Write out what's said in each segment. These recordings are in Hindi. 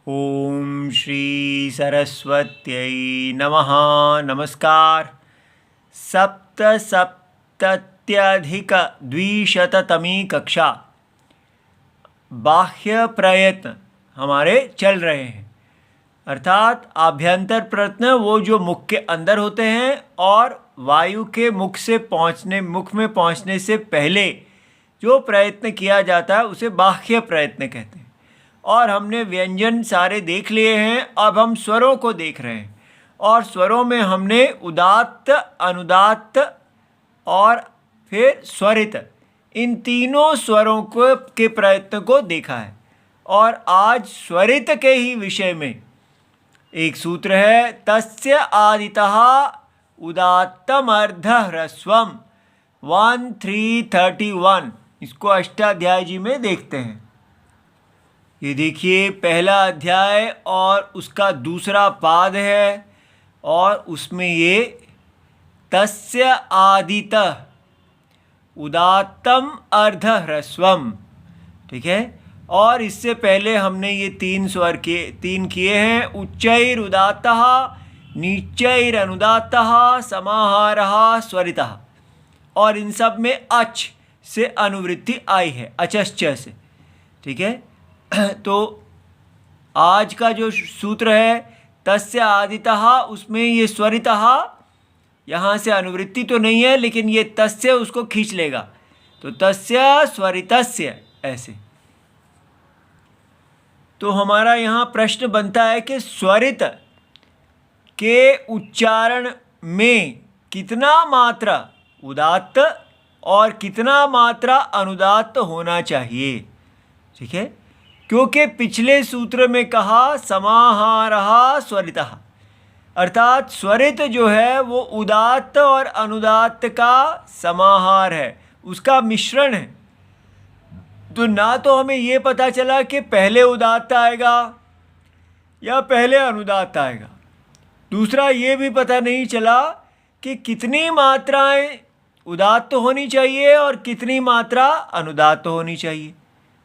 ओम श्री सरस्वत्यै नमः। नमस्कार। सप्तसप्तत्यधिक-द्विशततमी कक्षा बाह्य प्रयत्न हमारे चल रहे हैं, अर्थात आभ्यंतर प्रयत्न वो जो मुख के अंदर होते हैं और वायु के मुख में पहुंचने से पहले जो प्रयत्न किया जाता है उसे बाह्य प्रयत्न कहते हैं। और हमने व्यंजन सारे देख लिए हैं, अब हम स्वरों को देख रहे हैं और स्वरों में हमने उदात्त, अनुदात्त और फिर स्वरित, इन तीनों स्वरों के प्रयत्न को देखा है। और आज स्वरित के ही विषय में एक सूत्र है, तस्य आदितः उदात्तम अर्ध ह्रस्वम 1331। इसको अष्टाध्याय जी में देखते हैं। ये देखिए, पहला अध्याय और उसका दूसरा पाद है और उसमें ये तस्य आदितः उदात्तम अर्ध ह्रस्वम, ठीक है। और इससे पहले हमने ये तीन किए हैं, उच्चैर उदात्तः, नीचैर अनुदात्तः, समाहारः, स्वरितः। और इन सब में अच से अनुवृत्ति आई है, अचश्च से, ठीक है। तो आज का जो सूत्र है तस्य आदितः, उसमें ये स्वरितः, यहाँ से अनुवृत्ति तो नहीं है लेकिन ये तस्य उसको खींच लेगा, तो तस्य स्वरितस्य ऐसे। तो हमारा यहाँ प्रश्न बनता है कि स्वरित के उच्चारण में कितना मात्रा उदात्त और कितना मात्रा अनुदात्त होना चाहिए, ठीक है। क्योंकि पिछले सूत्र में कहा समाहारः स्वरितः, अर्थात स्वरित जो है वो उदात्त और अनुदात्त का समाहार है, उसका मिश्रण है। तो ना तो हमें ये पता चला कि पहले उदात्त आएगा या पहले अनुदात्त आएगा, दूसरा ये भी पता नहीं चला कि कितनी मात्राएं उदात्त होनी चाहिए और कितनी मात्रा अनुदात्त होनी चाहिए,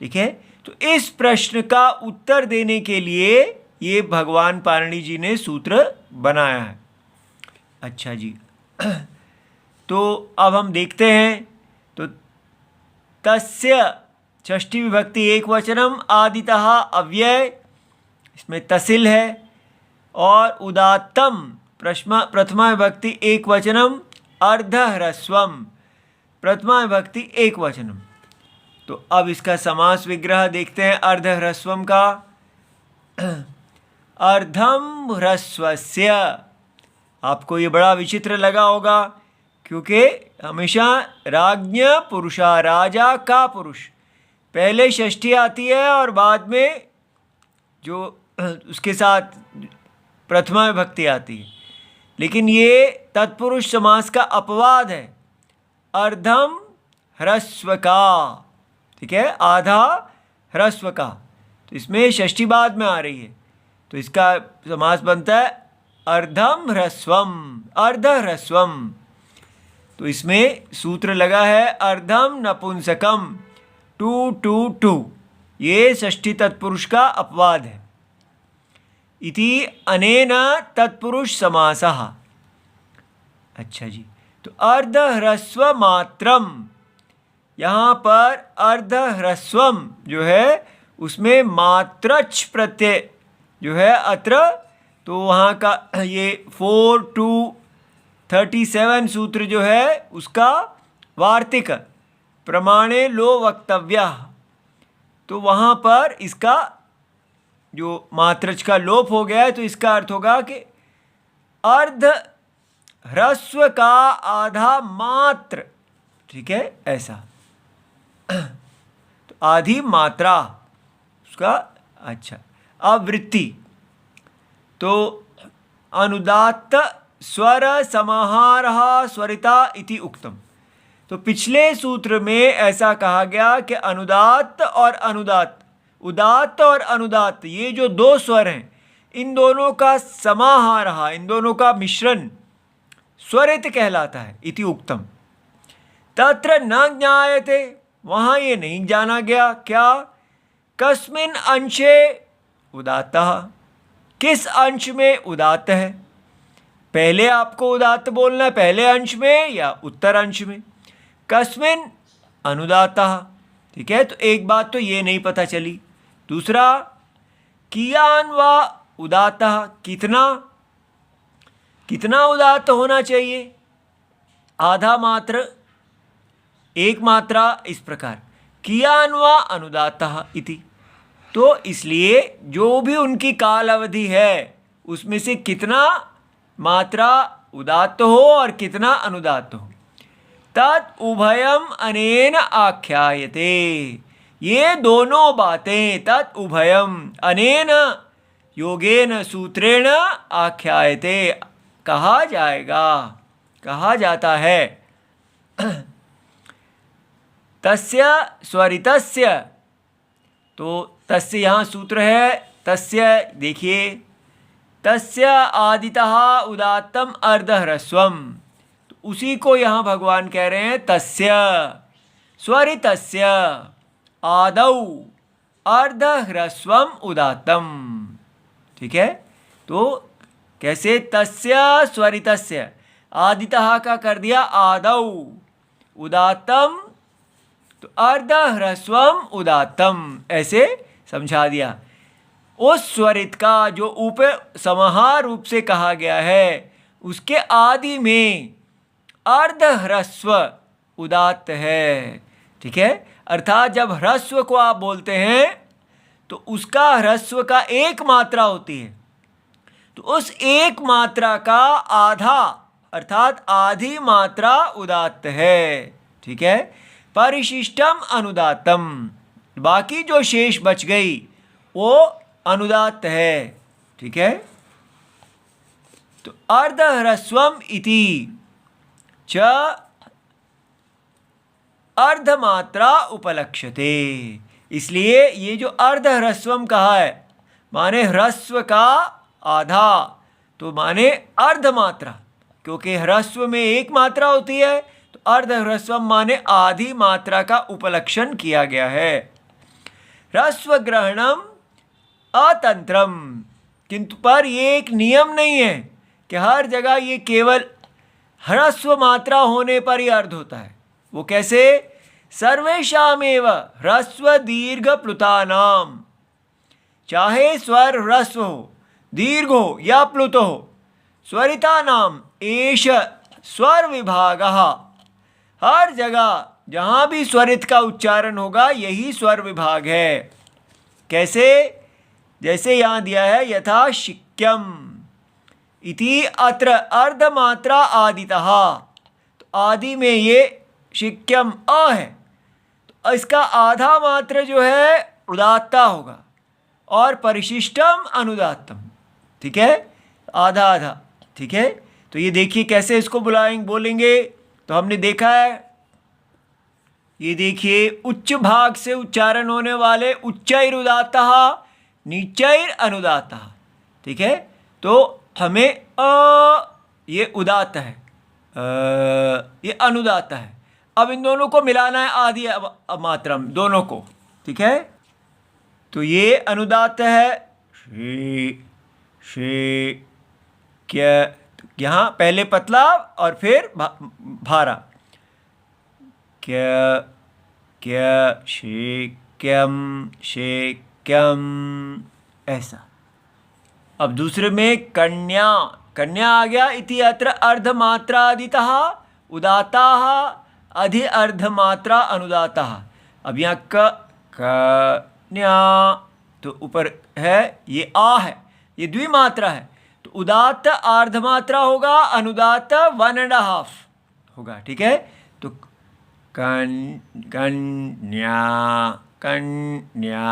ठीक है। तो इस प्रश्न का उत्तर देने के लिए ये भगवान पाणिनि जी ने सूत्र बनाया है। अच्छा जी, तो अब हम देखते हैं। तो तस्य षष्ठी विभक्ति एक वचनम, आदितः अव्यय, इसमें तसिल है। और उदात्तम प्रथमा विभक्ति एक वचनम, अर्ध ह्रस्वम प्रथमा विभक्ति एक वचनम। तो अब इसका समास विग्रह देखते हैं अर्ध ह्रस्वम का। अर्धम ह्रस्वस्य, आपको ये बड़ा विचित्र लगा होगा क्योंकि हमेशा राज्ञ पुरुषा, राजा का पुरुष, पहले षष्ठी आती है और बाद में जो उसके साथ प्रथमा विभक्ति आती है, लेकिन ये तत्पुरुष समास का अपवाद है। अर्धम ह्रस्व का, ठीक है, आधा ह्रस्व का, तो इसमें षष्ठी बाद में आ रही है, तो इसका समास बनता है अर्धम ह्रस्वम, अर्ध ह्रस्वम। तो इसमें सूत्र लगा है अर्धम नपुंसकम, 222, ये षष्ठी तत्पुरुष का अपवाद है। इति अनेन तत्पुरुष समासः। अच्छा जी, तो अर्ध ह्रस्व मात्रम, यहाँ पर अर्ध ह्रस्वम जो है उसमें मात्रच प्रत्यय जो है अत्र, तो वहाँ का ये 4237 सूत्र जो है उसका वार्तिक प्रमाणे लो वक्तव्यः, तो वहाँ पर इसका जो मात्रच का लोप हो गया है, तो इसका अर्थ होगा कि अर्ध ह्रस्व का आधा मात्र, ठीक है, ऐसा। तो आधी मात्रा उसका। अच्छा, आवृत्ति, तो अनुदात्त स्वर समाहारः स्वरिता इति उक्तम। तो पिछले सूत्र में ऐसा कहा गया कि अनुदात्त और अनुदात्त, उदात्त और अनुदात्त, ये जो दो स्वर हैं इन दोनों का समाहारः, इन दोनों का मिश्रण स्वरित कहलाता है। इति उक्तम तत्र न ज्ञायते, वहाँ ये नहीं जाना गया। क्या? कस्मिन् अंशे उदात्तः। किस अंश में उदात्त है? पहले आपको उदात्त बोलना है, पहले अंश में या उत्तर अंश में। कस्मिन् अनुदात्तः। ठीक है, तो एक बात तो ये नहीं पता चली। दूसरा, कियान वा उदात्तः, कितना, कितना उदात्त होना चाहिए? आधा मात्र, एक मात्रा, इस प्रकार कियान वा अनुदात्तः इति। तो इसलिए जो भी उनकी काल अवधि है उसमें से कितना मात्रा उदात्त हो और कितना अनुदात्त हो। तत् उभयम अनेन आख्यायते। ये दोनों बातें तत् उभयम अनेन योगेन सूत्रेण आख्यायते, कहा जाएगा, कहा जाता है। तस्य स्वरितस्य, तो तस्य यहाँ सूत्र है, तस्य देखिए, तस्य आदितः उदात्तम अर्धह्रस्वम, तो उसी को यहाँ भगवान कह रहे हैं तस्य स्वरितस्य आदौ अर्धह्रस्वम उदात्तम। ठीक है, तो कैसे? तस्य स्वरितस्य, आदितः का कर दिया आदौ, उदात्तम तो अर्धह्रस्वम उदात्तम, ऐसे समझा दिया। उस स्वरित का जो ऊपर समाहार रूप से कहा गया है उसके आदि में अर्धह्रस्व उदात्त है। ठीक है, अर्थात जब ह्रस्व को आप बोलते हैं तो उसका ह्रस्व का एक मात्रा होती है, तो उस एक मात्रा का आधा अर्थात आधी मात्रा उदात्त है। ठीक है, परिशिष्टम अनुदात्तम, बाकी जो शेष बच गई वो अनुदात्त है। ठीक है, तो अर्धह्रस्वम इति च अर्धमात्रा उपलक्ष्यते। इसलिए ये जो अर्धह्रस्वम कहा है माने ह्रस्व का आधा, तो माने अर्धमात्रा, क्योंकि ह्रस्व में एक मात्रा होती है, तो अर्धह्रस्वम माने आधी मात्रा का उपलक्षण किया गया है। ह्रस्व ग्रहणम अतंत्रम, किंतु पर ये एक नियम नहीं है कि हर जगह ये केवल ह्रस्व मात्रा होने पर ही अर्ध होता है। वो कैसे? सर्वेषामेव ह्रस्व दीर्घ प्लुतानाम, चाहे स्वर ह्रस्व हो, दीर्घ हो या प्लुत हो, स्वरितानाम एष स्वर विभागः, हर जगह जहाँ भी स्वरित का उच्चारण होगा यही स्वर विभाग है। कैसे? जैसे यहाँ दिया है, यथा शिक्यम इति अत्र अर्धमात्रा आदितः, तो आदि में ये शिक्यम अ है, तो इसका आधा मात्र जो है उदात्ता होगा, और परिशिष्टम अनुदात्तम। ठीक है, आधा आधा। ठीक है, तो ये देखिए कैसे इसको बोलेंगे। तो हमने देखा है, ये देखिए उच्च भाग से उच्चारण होने वाले उच्चैर उदात्तः नीचैर अनुदात्तः। ठीक है, तो हमें ये उदात्त है, ये अनुदात्त है। अब इन दोनों को मिलाना है आदि मात्रा में, दोनों को। ठीक है, तो ये अनुदात्त है श्री श्री, क्या यहाँ पहले पतला और फिर भारा, क्या क्या शेक्यम शेक्यम, ऐसा। अब दूसरे में कन्या, कन्या आ गया, इति अत्र अर्धमात्रादितः उदात्ताः अधि अर्धमात्रा अनुदात्तः। अब यहाँ कन्या तो ऊपर है, ये आ है, ये द्विमात्रा है, तो उदात्त अर्धमात्रा होगा, अनुदात्त 1.5 होगा। ठीक है, तो कन्या कन्या,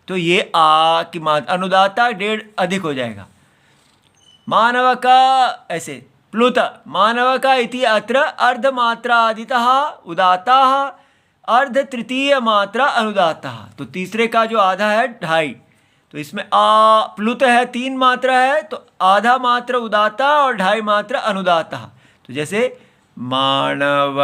तो ये आ की मात्रा अनुदात्ता 1.5 अधिक हो जाएगा। मानव का ऐसे प्लुत, मानव का इति अत्र अर्धमात्रा आदितः उदात्ताः अर्ध तृतीय मात्रा अनुदात्तः, तो तीसरे का जो आधा है 2.5, तो इसमें आ प्लुत है, 3 मात्रा है, तो आधा मात्रा उदात्ता और 2.5 मात्रा अनुदात्ता। तो जैसे मानव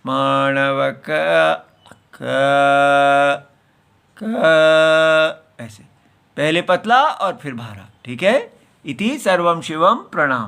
मानव का ऐसे, पहले पतला और फिर भारा। ठीक है। इति सर्वम शिवम प्रणाम।